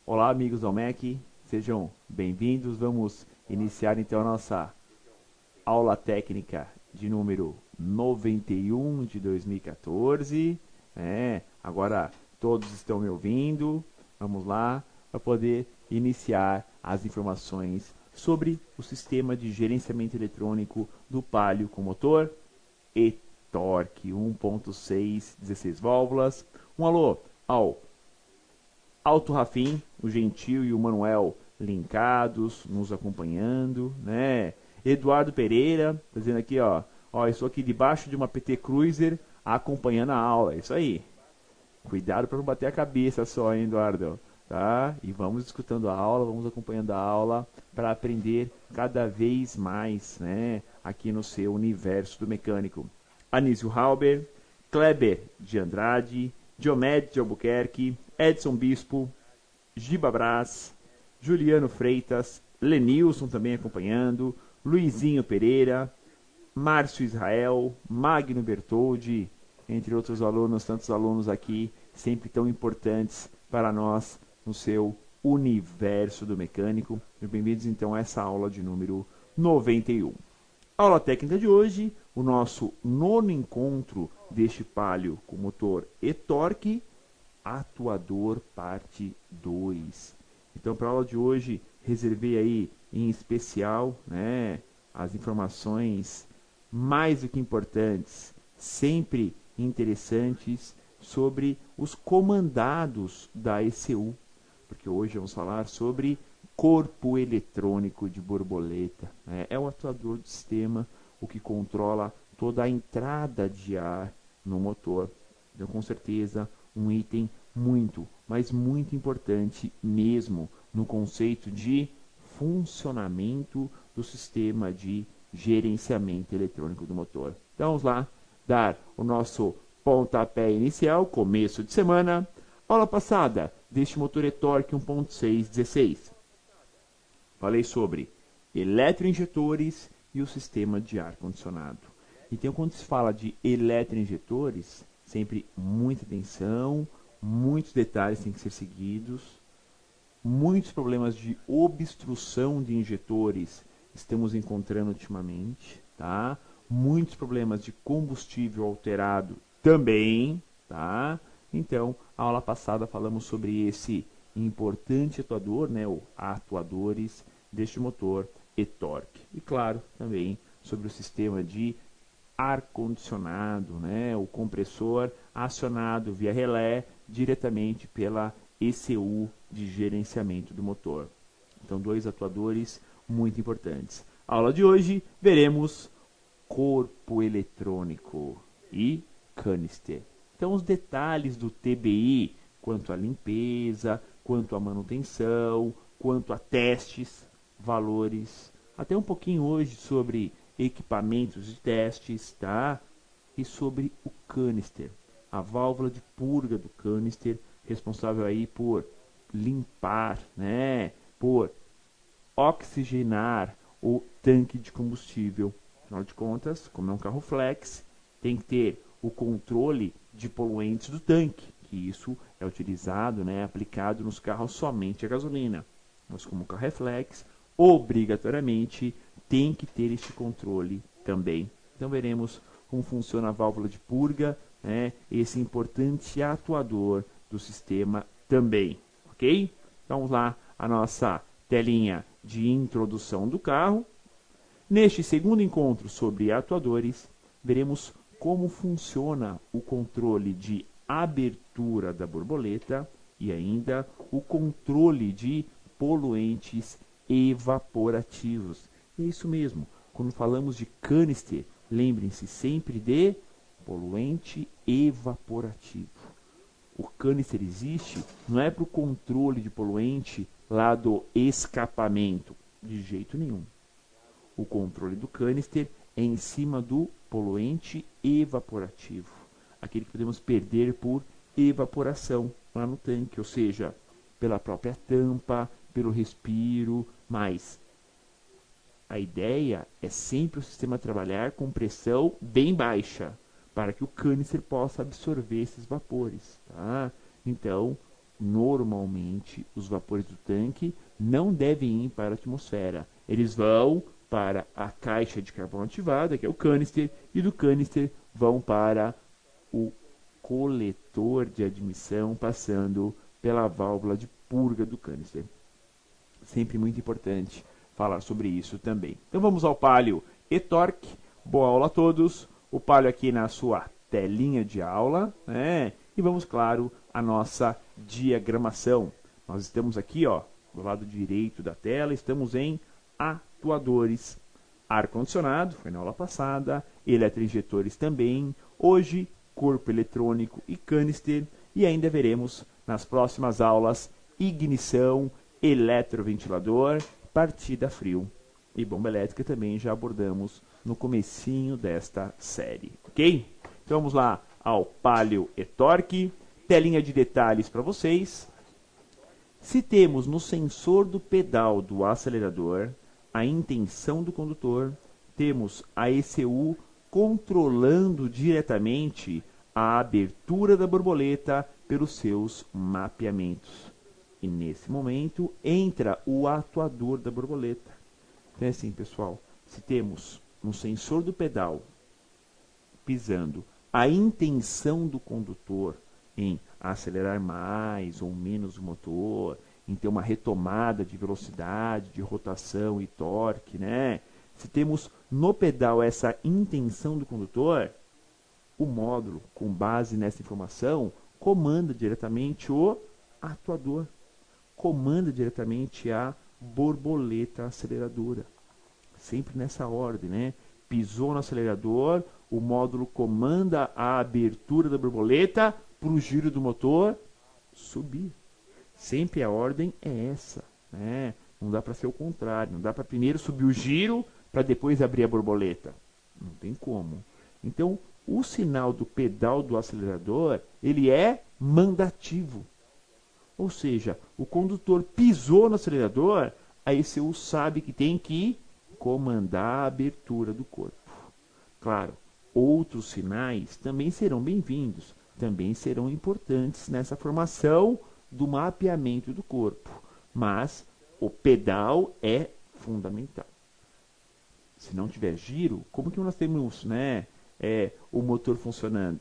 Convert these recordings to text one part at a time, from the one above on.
Olá, amigos do MEC, sejam bem-vindos. Vamos iniciar então a nossa aula técnica de número 91 de 2014. Agora todos estão me ouvindo. Vamos lá para poder iniciar as informações sobre o sistema de gerenciamento eletrônico do Palio com motor e torque 1.6, 16 válvulas. Um alô ao Alto Rafim, o Gentil e o Manuel linkados, nos acompanhando, né? Eduardo Pereira, dizendo aqui, ó, estou aqui debaixo de uma PT Cruiser acompanhando a aula, isso aí. Cuidado para não bater a cabeça só, hein, Eduardo? Tá? E vamos escutando a aula, vamos acompanhando a aula para aprender cada vez mais, né? Aqui no seu universo do mecânico. Anísio Halber, Kleber de Andrade, Diomedes de Albuquerque, Edson Bispo, Giba Brás, Juliano Freitas, Lenilson também acompanhando, Luizinho Pereira, Márcio Israel, Magno Bertoldi, entre outros alunos, tantos alunos aqui, sempre tão importantes para nós no seu universo do mecânico. Bem-vindos então a essa aula de número 91. Aula técnica de hoje, o nosso nono encontro deste Palio com motor e torque, atuador parte 2. Então, para a aula de hoje, reservei aí em especial, né, as informações mais do que importantes, sempre interessantes, sobre os comandados da ECU, porque hoje vamos falar sobre corpo eletrônico de borboleta. Né? É o atuador do sistema, o que controla toda a entrada de ar no motor. Então, com certeza, um item muito, mas muito importante mesmo no conceito de funcionamento do sistema de gerenciamento eletrônico do motor. Então vamos lá dar o nosso pontapé inicial, começo de semana. Aula passada deste motor e-torque 1.6/16. Falei sobre eletroinjetores e o sistema de ar-condicionado. Então, quando se fala de eletroinjetores, sempre muita atenção, muitos detalhes têm que ser seguidos, muitos problemas de obstrução de injetores estamos encontrando ultimamente, tá? Muitos problemas de combustível alterado também, tá? Então, a aula passada falamos sobre esse importante atuador, né, ou atuadores deste motor e torque. E claro, também sobre o sistema de ar-condicionado, né, o compressor acionado via relé diretamente pela ECU de gerenciamento do motor. Então, dois atuadores muito importantes. Aula de hoje, veremos corpo eletrônico e canister. Então, os detalhes do TBI, quanto à limpeza, quanto à manutenção, quanto a testes, valores, até um pouquinho hoje sobre equipamentos de testes, tá? E sobre o canister, a válvula de purga do canister, responsável aí por limpar, né? Por oxigenar o tanque de combustível. Afinal de contas, como é um carro flex, tem que ter o controle de poluentes do tanque, que isso é utilizado, né, aplicado nos carros somente a gasolina. Mas como o carro é flex, obrigatoriamente tem que ter este controle também. Então veremos como funciona a válvula de purga, né, esse importante atuador do sistema também, ok? Então vamos lá, a nossa telinha de introdução do carro. Neste segundo encontro sobre atuadores, veremos como funciona o controle de abertura da borboleta e ainda o controle de poluentes evaporativos. É isso mesmo, quando falamos de canister, lembrem-se sempre de poluente evaporativo. O canister existe não é para o controle de poluente lá do escapamento, de jeito nenhum. O controle do canister é em cima do poluente evaporativo, aquele que podemos perder por evaporação lá no tanque, ou seja, pela própria tampa, pelo respiro, mas a ideia é sempre o sistema trabalhar com pressão bem baixa, para que o canister possa absorver esses vapores. Tá? Então, normalmente os vapores do tanque não devem ir para a atmosfera. Eles vão para a caixa de carvão ativada, que é o canister, e do canister vão para o coletor de admissão, passando pela válvula de purga do canister. Sempre muito importante falar sobre isso também. Então vamos ao Palio e-Torque. Boa aula a todos. O Palio aqui na sua telinha de aula, né? E vamos, claro, à nossa diagramação. Nós estamos aqui, ó, do lado direito da tela, estamos em atuadores. Ar-condicionado, foi na aula passada, eletroinjetores também, hoje corpo eletrônico e canister, e ainda veremos nas próximas aulas ignição, eletroventilador, partida frio e bomba elétrica também já abordamos no comecinho desta série, ok? Então vamos lá ao Palio e-Torque, telinha de detalhes para vocês. Se temos no sensor do pedal do acelerador a intenção do condutor, temos a ECU controlando diretamente a abertura da borboleta pelos seus mapeamentos. E nesse momento entra o atuador da borboleta. Então é assim, pessoal, se temos no sensor do pedal pisando a intenção do condutor em acelerar mais ou menos o motor, em ter uma retomada de velocidade, de rotação e torque, né? Se temos no pedal essa intenção do condutor, o módulo, com base nessa informação, comanda diretamente o atuador, comanda diretamente a borboleta aceleradora. Sempre nessa ordem, né? Pisou no acelerador, o módulo comanda a abertura da borboleta para o giro do motor subir. Sempre a ordem é essa, né? Não dá para ser o contrário, não dá para primeiro subir o giro para depois abrir a borboleta. Não tem como. Então, o sinal do pedal do acelerador, ele é mandativo. Ou seja, o condutor pisou no acelerador, a ECU sabe que tem que comandar a abertura do corpo. Claro, outros sinais também serão bem-vindos, também serão importantes nessa formação do mapeamento do corpo, mas o pedal é fundamental. Se não tiver giro, como que nós temos, né, o motor funcionando?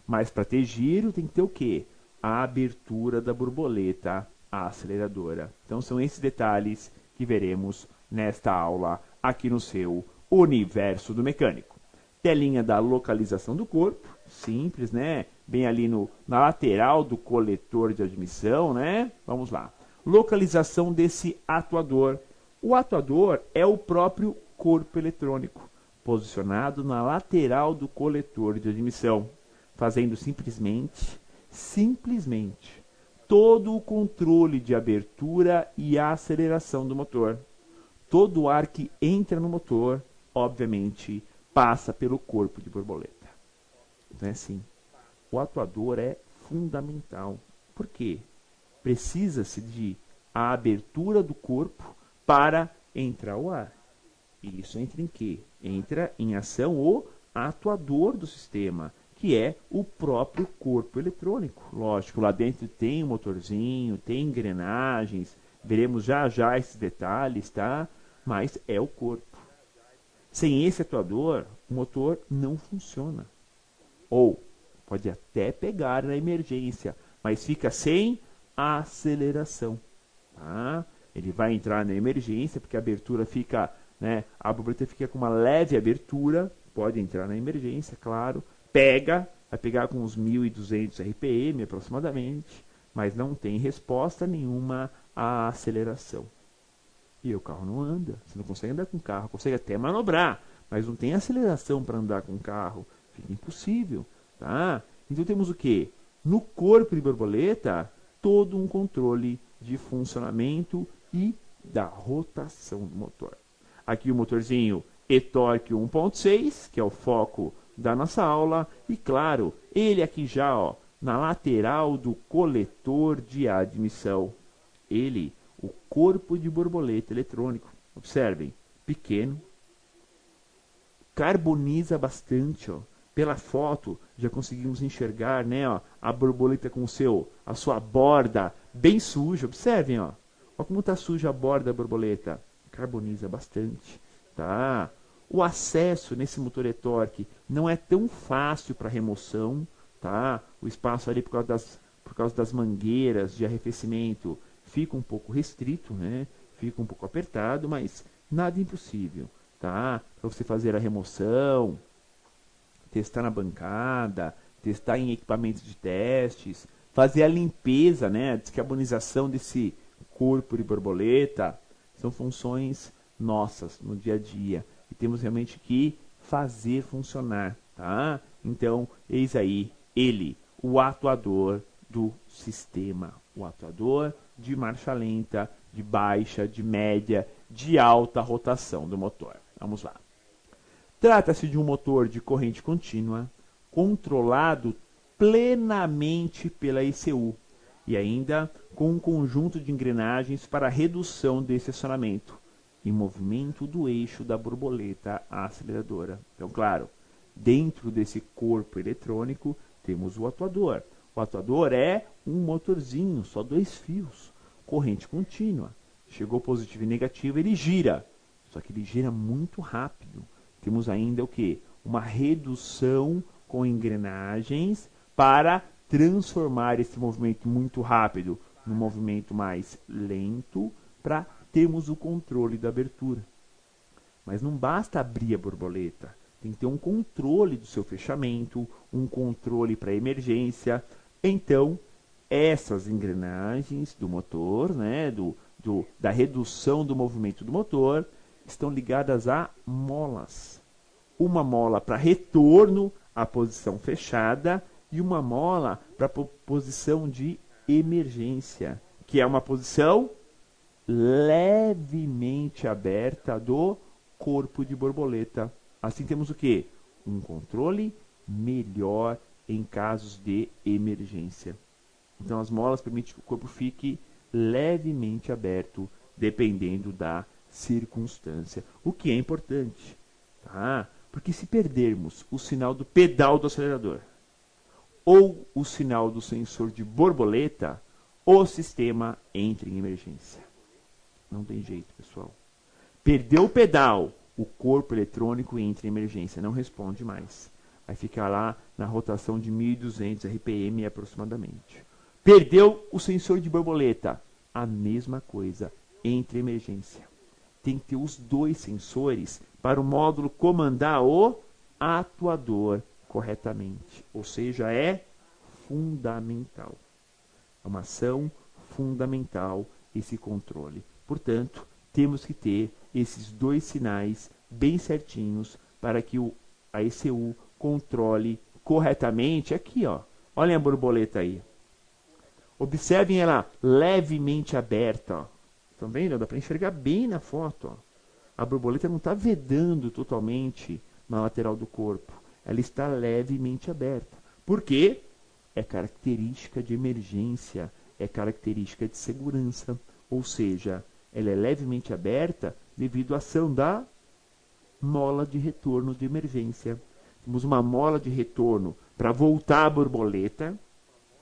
Mas para ter giro tem que ter o quê? A abertura da borboleta aceleradora. Então são esses detalhes que veremos nesta aula aqui no seu Universo do Mecânico. Telinha da localização do corpo, simples, né? Bem ali na lateral do coletor de admissão, né? Vamos lá. Localização desse atuador. O atuador é o próprio corpo eletrônico, posicionado na lateral do coletor de admissão, fazendo simplesmente todo o controle de abertura e aceleração do motor. Todo o ar que entra no motor, obviamente, passa pelo corpo de borboleta. Então é assim, o atuador é fundamental. Por quê? Precisa-se de a abertura do corpo para entrar o ar. E isso entra em quê? Entra em ação o atuador do sistema, que é o próprio corpo eletrônico. Lógico, lá dentro tem um motorzinho, tem engrenagens, veremos já já esses detalhes, tá? Mas é o corpo. Sem esse atuador, o motor não funciona. Ou pode até pegar na emergência, mas fica sem aceleração. Tá? Ele vai entrar na emergência, porque a abertura fica, né, a borboleta fica com uma leve abertura, pode entrar na emergência, claro. Vai pegar com uns 1.200 RPM aproximadamente, mas não tem resposta nenhuma à aceleração. E o carro não anda, você não consegue andar com o carro, consegue até manobrar, mas não tem aceleração para andar com o carro, fica impossível, tá? Então temos o que? No corpo de borboleta, todo um controle de funcionamento e da rotação do motor. Aqui o motorzinho e-Torque 1.6, que é o foco da nossa aula, e claro, ele aqui já, ó, na lateral do coletor de admissão. Ele, o corpo de borboleta eletrônico. Observem, pequeno, carboniza bastante, ó. Pela foto já conseguimos enxergar, né, ó, a borboleta com a sua borda bem suja. Observem, ó. Olha como está suja a borda da borboleta. Carboniza bastante, tá? O acesso nesse motor e-torque não é tão fácil para remoção, tá? O espaço ali por causa das mangueiras de arrefecimento fica um pouco restrito, né? Fica um pouco apertado, mas nada impossível, tá? Para você fazer a remoção, testar na bancada, testar em equipamentos de testes, fazer a limpeza, né? A descarbonização desse corpo de borboleta, são funções nossas no dia a dia e temos realmente que fazer funcionar, tá? Então, eis aí ele, o atuador do sistema, o atuador de marcha lenta, de baixa, de média, de alta rotação do motor. Vamos lá. Trata-se de um motor de corrente contínua, controlado plenamente pela ECU e ainda com um conjunto de engrenagens para redução desse acionamento e movimento do eixo da borboleta aceleradora. Então, claro, dentro desse corpo eletrônico temos o atuador. O atuador é um motorzinho, só 2 fios, corrente contínua. Chegou positivo e negativo, ele gira. Só que ele gira muito rápido. Temos ainda o quê? Uma redução com engrenagens para transformar esse movimento muito rápido num movimento mais lento para termos o controle da abertura. Mas não basta abrir a borboleta, tem que ter um controle do seu fechamento, um controle para emergência. Então, essas engrenagens do motor, né, da redução do movimento do motor, estão ligadas a molas. Uma mola para retorno à posição fechada e uma mola para posição de emergência, que é uma posição levemente aberta do corpo de borboleta. Assim temos o quê? Um controle melhor em casos de emergência. Então as molas permitem que o corpo fique levemente aberto, dependendo da circunstância, o que é importante, tá? Porque se perdermos o sinal do pedal do acelerador ou o sinal do sensor de borboleta, o sistema entra em emergência. Não tem jeito, pessoal. Perdeu o pedal, o corpo eletrônico entra em emergência, não responde mais. Vai ficar lá na rotação de 1.200 RPM aproximadamente. Perdeu o sensor de borboleta, a mesma coisa, entra em emergência. Tem que ter os 2 sensores para o módulo comandar o atuador corretamente. Ou seja, é fundamental. É uma ação fundamental esse controle. Portanto, temos que ter esses 2 sinais bem certinhos para que a ECU controle corretamente. Aqui, ó. Olhem a borboleta aí. Observem ela levemente aberta, ó. Estão vendo? Dá para enxergar bem na foto, ó. A borboleta não está vedando totalmente na lateral do corpo. Ela está levemente aberta. Por quê? É característica de emergência, é característica de segurança. Ou seja, ela é levemente aberta devido à ação da mola de retorno de emergência. Temos uma mola de retorno para voltar a borboleta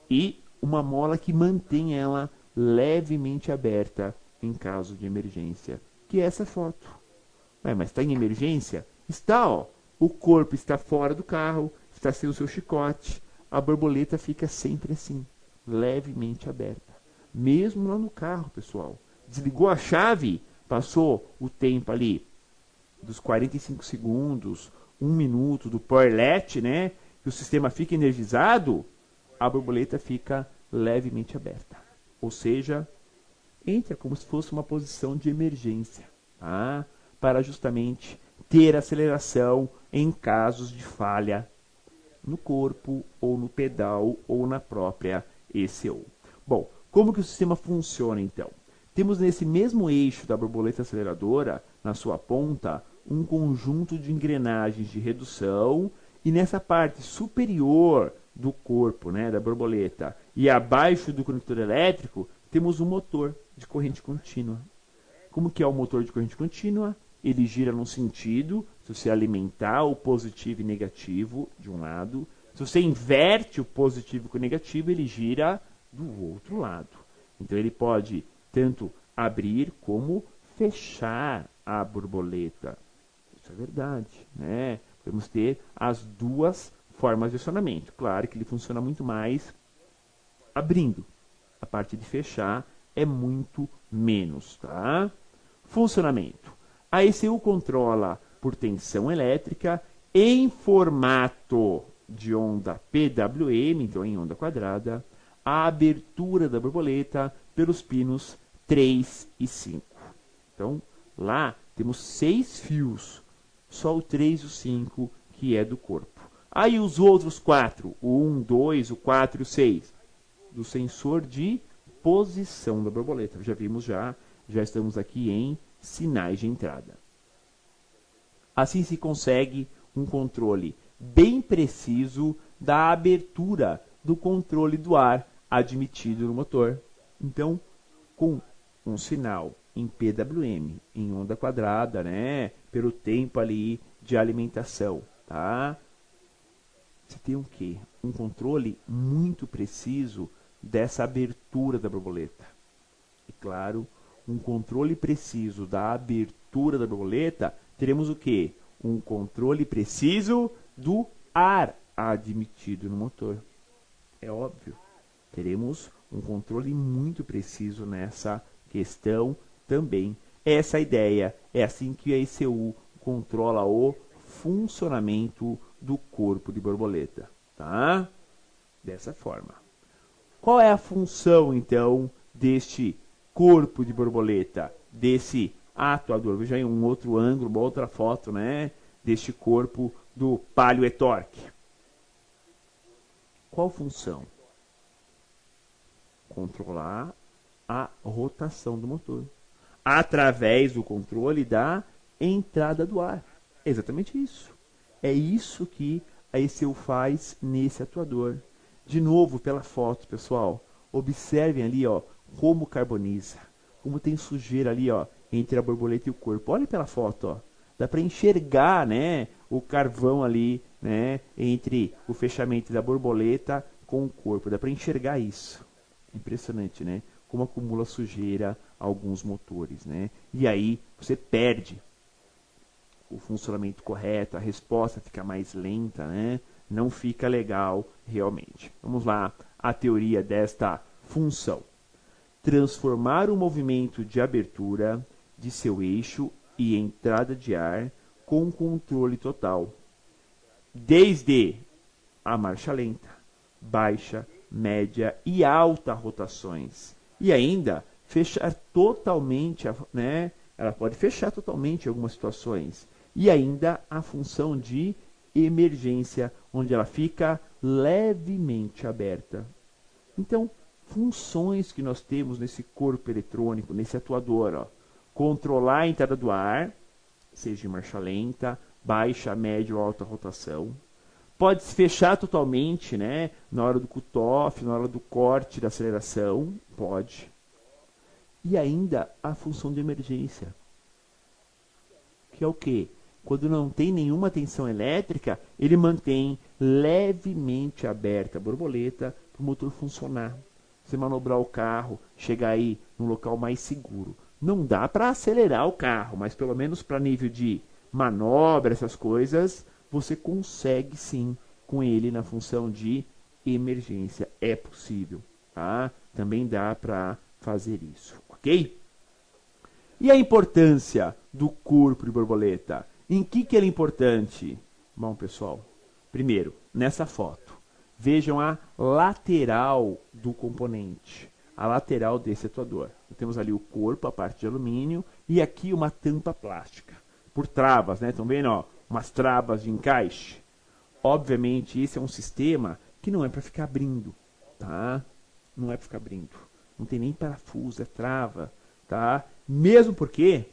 e uma mola que mantém ela levemente aberta em caso de emergência, que é essa foto. Mas está em emergência? Está, ó. O corpo está fora do carro, está sem o seu chicote. A borboleta fica sempre assim, levemente aberta. Mesmo lá no carro, pessoal. Desligou a chave, passou o tempo ali dos 45 segundos, 1 minuto do power let, né? Que o sistema fica energizado, a borboleta fica levemente aberta. Ou seja, entra como se fosse uma posição de emergência, tá? Para justamente ter aceleração em casos de falha no corpo, ou no pedal, ou na própria ECU. Bom, como que o sistema funciona então? Temos nesse mesmo eixo da borboleta aceleradora, na sua ponta, um conjunto de engrenagens de redução, e nessa parte superior do corpo, né, da borboleta, e abaixo do conector elétrico, temos um motor de corrente contínua. Como que é o motor de corrente contínua? Ele gira num sentido, se você alimentar o positivo e negativo de um lado. Se você inverte o positivo com o negativo, ele gira do outro lado. Então ele pode tanto abrir como fechar a borboleta. Isso é verdade, né? Podemos ter as duas formas de acionamento. Claro que ele funciona muito mais abrindo. A parte de fechar é muito menos, tá? Funcionamento. A ECU controla por tensão elétrica em formato de onda PWM, então em onda quadrada, a abertura da borboleta pelos pinos 3 e 5. Então, lá temos 6 fios, só o 3 e o 5 que é do corpo. Aí os outros 4, o 1, 2, o 4 e o 6, do sensor de posição da borboleta. Já vimos já estamos aqui em sinais de entrada. Assim se consegue um controle bem preciso da abertura do controle do ar admitido no motor. Então, com um sinal em PWM, em onda quadrada, né, pelo tempo ali de alimentação, tá? Você tem o quê? Um controle muito preciso dessa abertura da borboleta. E claro, um controle preciso da abertura da borboleta, teremos o quê? Um controle preciso do ar admitido no motor. É óbvio. Teremos um controle muito preciso nessa questão também. Essa é a ideia. É assim que a ECU controla o funcionamento do corpo de borboleta. Tá? Dessa forma. Qual é a função, então, deste corpo de borboleta, desse atuador? Veja aí um outro ângulo, uma outra foto, né? Deste corpo do Palio E-Torque. Qual função? Controlar a rotação do motor através do controle da entrada do ar. É exatamente isso. É isso que a ECU faz nesse atuador. De novo, pela foto, pessoal, observem ali, ó, como carboniza, como tem sujeira ali, ó, entre a borboleta e o corpo. Olha pela foto, ó. Dá para enxergar, né, o carvão ali, né, entre o fechamento da borboleta com o corpo. Dá para enxergar isso. Impressionante, né? Como acumula sujeira alguns motores, né? E aí você perde o funcionamento correto, a resposta fica mais lenta, né? Não fica legal realmente. Vamos lá, a teoria desta função. Transformar o movimento de abertura de seu eixo e entrada de ar com controle total, desde a marcha lenta, baixa, média e alta rotações. E ainda fechar totalmente, né? Ela pode fechar totalmente em algumas situações. E ainda a função de emergência, onde ela fica levemente aberta. Então, funções que nós temos nesse corpo eletrônico, nesse atuador, ó. Controlar a entrada do ar, seja em marcha lenta, baixa, média ou alta rotação. Pode se fechar totalmente, né? Na hora do cut-off, na hora do corte da aceleração, pode. E ainda a função de emergência, que é o quê? Quando não tem nenhuma tensão elétrica, ele mantém levemente aberta a borboleta para o motor funcionar. Você manobrar o carro, chegar aí num local mais seguro. Não dá para acelerar o carro, mas pelo menos para nível de manobra, essas coisas, você consegue sim com ele na função de emergência. É possível, tá? Também dá para fazer isso, ok? E a importância do corpo de borboleta? Em que ele é importante? Bom, pessoal, primeiro, nessa foto, vejam a lateral do componente, a lateral desse atuador. Temos ali o corpo, a parte de alumínio, e aqui uma tampa plástica, por travas, né? Estão vendo, ó, umas travas de encaixe. Obviamente, esse é um sistema que não é para ficar abrindo, tá? Não é para ficar abrindo. Não tem nem parafuso, é trava, tá? Mesmo porque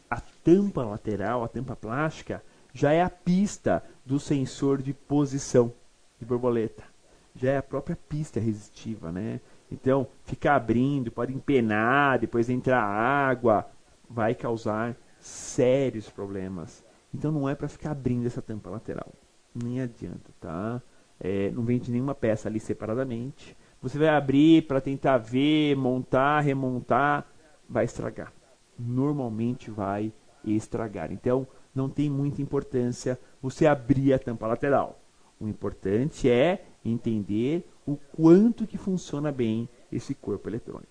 a tampa lateral, a tampa plástica, já é a pista do sensor de posição de borboleta. Já é a própria pista resistiva, né? Então, ficar abrindo, pode empenar, depois entrar água, vai causar sérios problemas. Então, não é para ficar abrindo essa tampa lateral. Nem adianta, tá? Não vende nenhuma peça ali separadamente. você vai abrir para tentar ver, montar, remontar, vai estragar. Normalmente vai estragar. Então, não tem muita importância você abrir a tampa lateral. O importante é entender o quanto que funciona bem esse corpo eletrônico.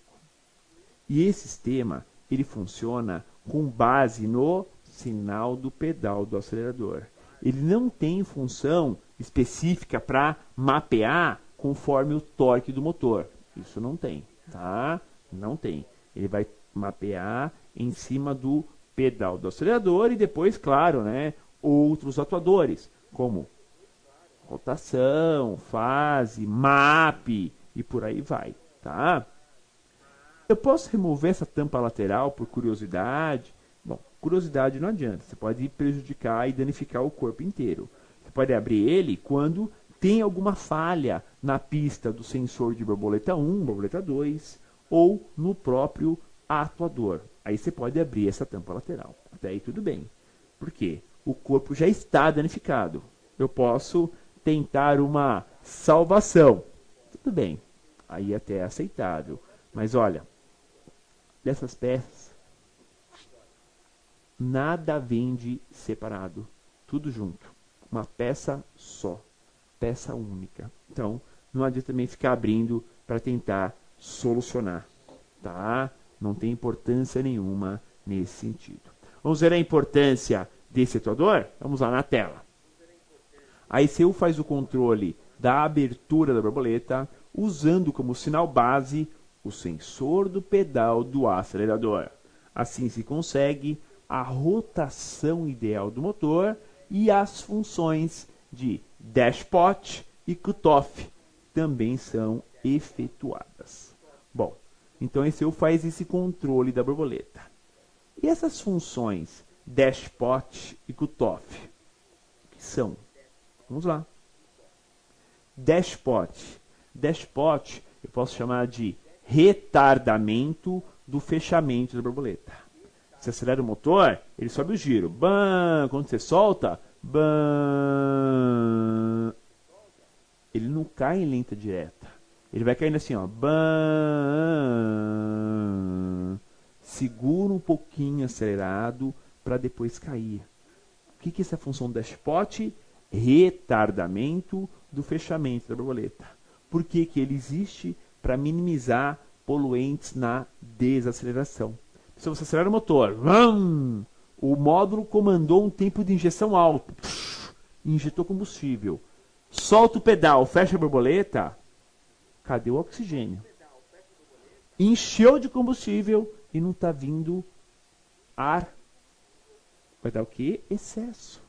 E esse sistema, ele funciona com base no sinal do pedal do acelerador. Ele não tem função específica para mapear conforme o torque do motor. Isso não tem, tá? Não tem. Ele vai mapear em cima do pedal do acelerador e depois, claro, né, outros atuadores, como rotação, fase, map e por aí vai, tá? Eu posso remover essa tampa lateral por curiosidade? Bom, curiosidade não adianta, você pode prejudicar e danificar o corpo inteiro. Você pode abrir ele quando tem alguma falha na pista do sensor de borboleta 1, borboleta 2 ou no próprio atuador. Aí você pode abrir essa tampa lateral. Até aí tudo bem. Por quê? O corpo já está danificado. Eu posso tentar uma salvação. Tudo bem. Aí até é aceitável. Mas olha, dessas peças, nada vende separado. Tudo junto. Uma peça só. Peça única. Então, não adianta também ficar abrindo para tentar solucionar. Tá? Não tem importância nenhuma nesse sentido. Vamos ver a importância desse atuador? Vamos lá na tela. A ECU faz o controle da abertura da borboleta usando como sinal base o sensor do pedal do acelerador. Assim se consegue a rotação ideal do motor e as funções de dashpot e cutoff também são efetuadas. Bom, então a ECU faz esse controle da borboleta. E essas funções dashpot e cutoff, o que são? Vamos lá. Dashpot. Dashpot eu posso chamar de retardamento do fechamento da borboleta. Você acelera o motor, ele sobe o giro. Bam! Quando você solta, bam! Ele não cai em lenta direta. Ele vai caindo assim, ó. Bam! Segura um pouquinho acelerado para depois cair. O que é essa função do dashpot? Retardamento do fechamento da borboleta. Por que ele existe? Para minimizar poluentes na desaceleração. Se você acelera o motor, o módulo comandou um tempo de injeção alto, injetou combustível, solta o pedal, fecha a borboleta, cadê o oxigênio? Encheu de combustível e não está vindo ar. Vai dar o quê? Excesso.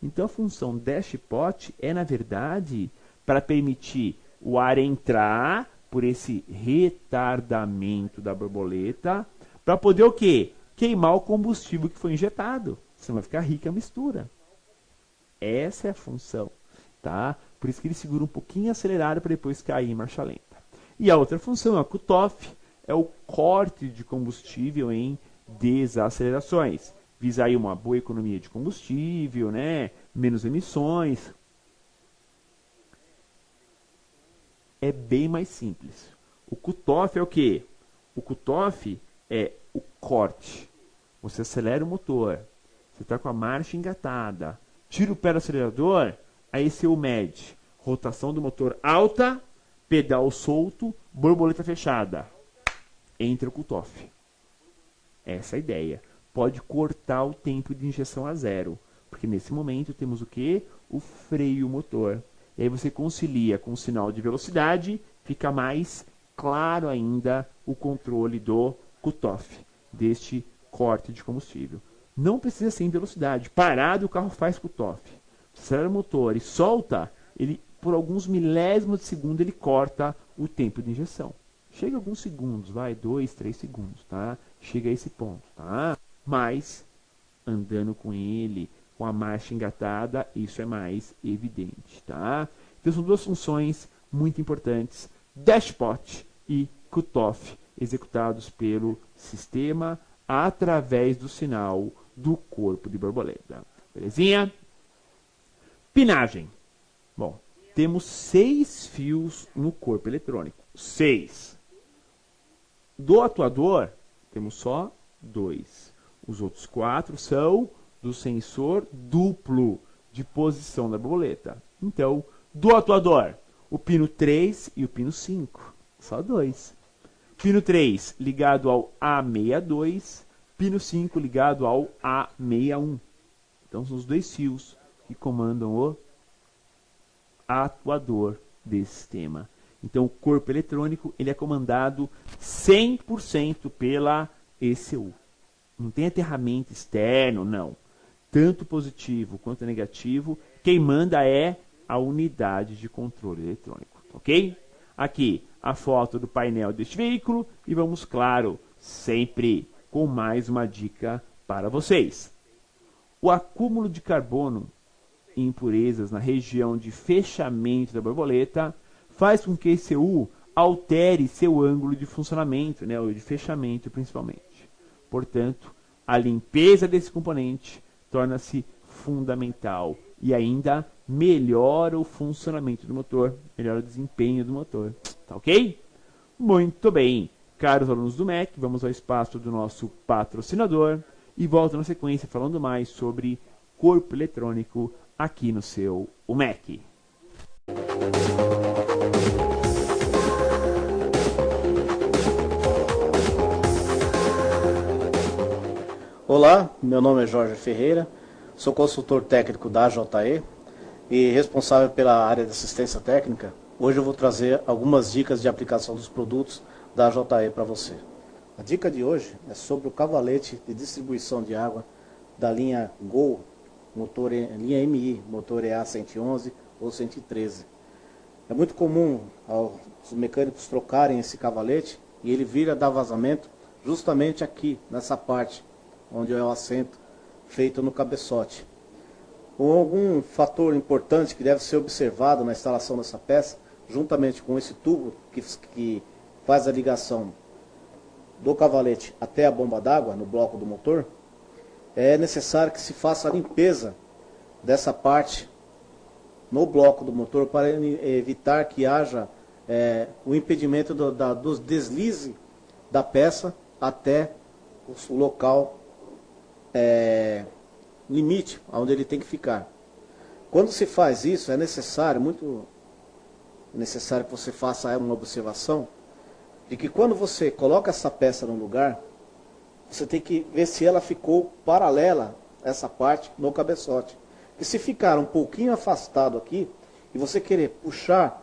Então a função dashpot é, na verdade, para permitir o ar entrar por esse retardamento da borboleta, para poder o quê? Queimar o combustível que foi injetado. Senão vai ficar rica a mistura. Essa é a função, tá? Por isso que ele segura um pouquinho acelerado para depois cair em marcha lenta. E a outra função, a cutoff, é o corte de combustível em desacelerações. Visa aí uma boa economia de combustível, né? Menos emissões. É bem mais simples. O cutoff é o quê? O cutoff é o corte. Você acelera o motor, você está com a marcha engatada, tira o pé do acelerador, aí você o mede. Rotação do motor alta, pedal solto, borboleta fechada. Entra o cutoff. Essa é a ideia. Pode cortar o tempo de injeção a zero. Porque nesse momento temos o quê? O freio motor. E aí você concilia com o sinal de velocidade, fica mais claro ainda o controle do cutoff, deste corte de combustível. Não precisa ser em velocidade. Parado o carro faz cutoff. Você acelera o motor e solta, ele por alguns milésimos de segundo ele corta o tempo de injeção. Chega a alguns segundos, vai, 2, 3 segundos, tá? Chega a esse ponto, tá? Mas, andando com ele, com a marcha engatada, isso é mais evidente, tá? Então são duas funções muito importantes, dashpot e cutoff, executados pelo sistema através do sinal do corpo de borboleta. Belezinha? Pinagem. Bom, temos 6 fios no corpo eletrônico. 6. Do atuador, temos só 2. Os outros 4 são do sensor duplo de posição da borboleta. Então, do atuador, o pino 3 e o pino 5. Só 2. Pino 3 ligado ao A62, pino 5 ligado ao A61. Então, são os 2 fios que comandam o atuador desse sistema. Então, o corpo eletrônico ele é comandado 100% pela ECU. Não tem aterramento externo, não. Tanto positivo quanto negativo, quem manda é a unidade de controle eletrônico, ok? Aqui a foto do painel deste veículo e vamos, claro, sempre com mais uma dica para vocês. O acúmulo de carbono e impurezas na região de fechamento da borboleta faz com que a ECU altere seu ângulo de funcionamento, né, ou de fechamento principalmente. Portanto, a limpeza desse componente torna-se fundamental e ainda melhora o funcionamento do motor, melhora o desempenho do motor. Tá ok? Muito bem. Caros alunos do MEC, vamos ao espaço do nosso patrocinador e volto na sequência falando mais sobre corpo eletrônico aqui no seu MEC. Olá, meu nome é Jorge Ferreira, sou consultor técnico da JE e responsável pela área de assistência técnica. Hoje eu vou trazer algumas dicas de aplicação dos produtos da JE para você. A dica de hoje é sobre o cavalete de distribuição de água da linha Gol, linha MI, motor EA 111 ou 113. É muito comum os mecânicos trocarem esse cavalete e ele vir a dar vazamento justamente aqui, nessa parte, onde é o assento feito no cabeçote. Algum fator importante que deve ser observado na instalação dessa peça, juntamente com esse tubo que faz a ligação do cavalete até a bomba d'água no bloco do motor, é necessário que se faça a limpeza dessa parte no bloco do motor para evitar que haja o impedimento do deslize da peça até o local limite onde ele tem que ficar. Quando se faz isso, é necessário, muito necessário que você faça uma observação de que quando você coloca essa peça no lugar, você tem que ver se ela ficou paralela essa parte no cabeçote. E se ficar um pouquinho afastado aqui e você querer puxar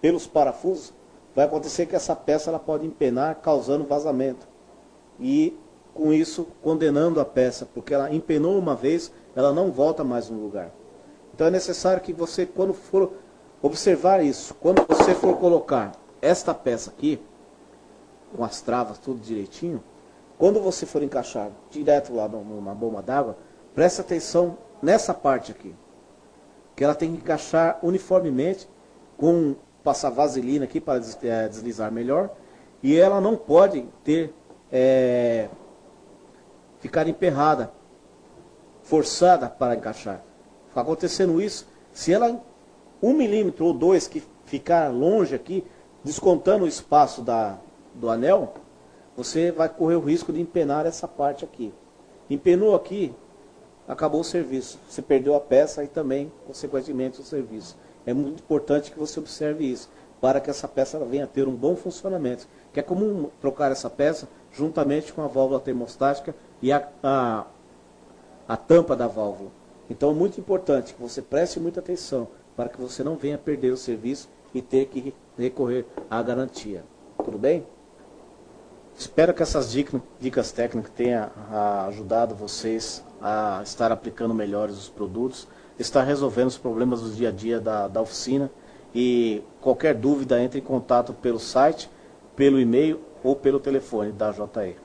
pelos parafusos, vai acontecer que essa peça ela pode empenar, causando vazamento. E com isso condenando a peça, porque ela empenou uma vez, ela não volta mais no lugar. Então é necessário que você, quando for observar isso, quando você for colocar esta peça aqui, com as travas tudo direitinho, quando você for encaixar direto lá na bomba d'água, preste atenção nessa parte aqui, que ela tem que encaixar uniformemente, passar vaselina aqui para deslizar melhor, e ela não pode ter ficar emperrada, forçada para encaixar. Acontecendo isso, se ela 1 milímetro ou 2 que ficar longe aqui, descontando o espaço do anel, você vai correr o risco de empenar essa parte aqui. Empenou aqui, acabou o serviço. Você perdeu a peça e também, consequentemente, o serviço. É muito importante que você observe isso, para que essa peça venha a ter um bom funcionamento. Que é comum trocar essa peça juntamente com a válvula termostática e a tampa da válvula. Então é muito importante que você preste muita atenção para que você não venha perder o serviço e ter que recorrer à garantia. Tudo bem? Espero que essas dicas técnicas tenham ajudado vocês a estar aplicando melhores os produtos, estar resolvendo os problemas do dia a dia da oficina. E qualquer dúvida, entre em contato pelo site, pelo e-mail ou pelo telefone da JE.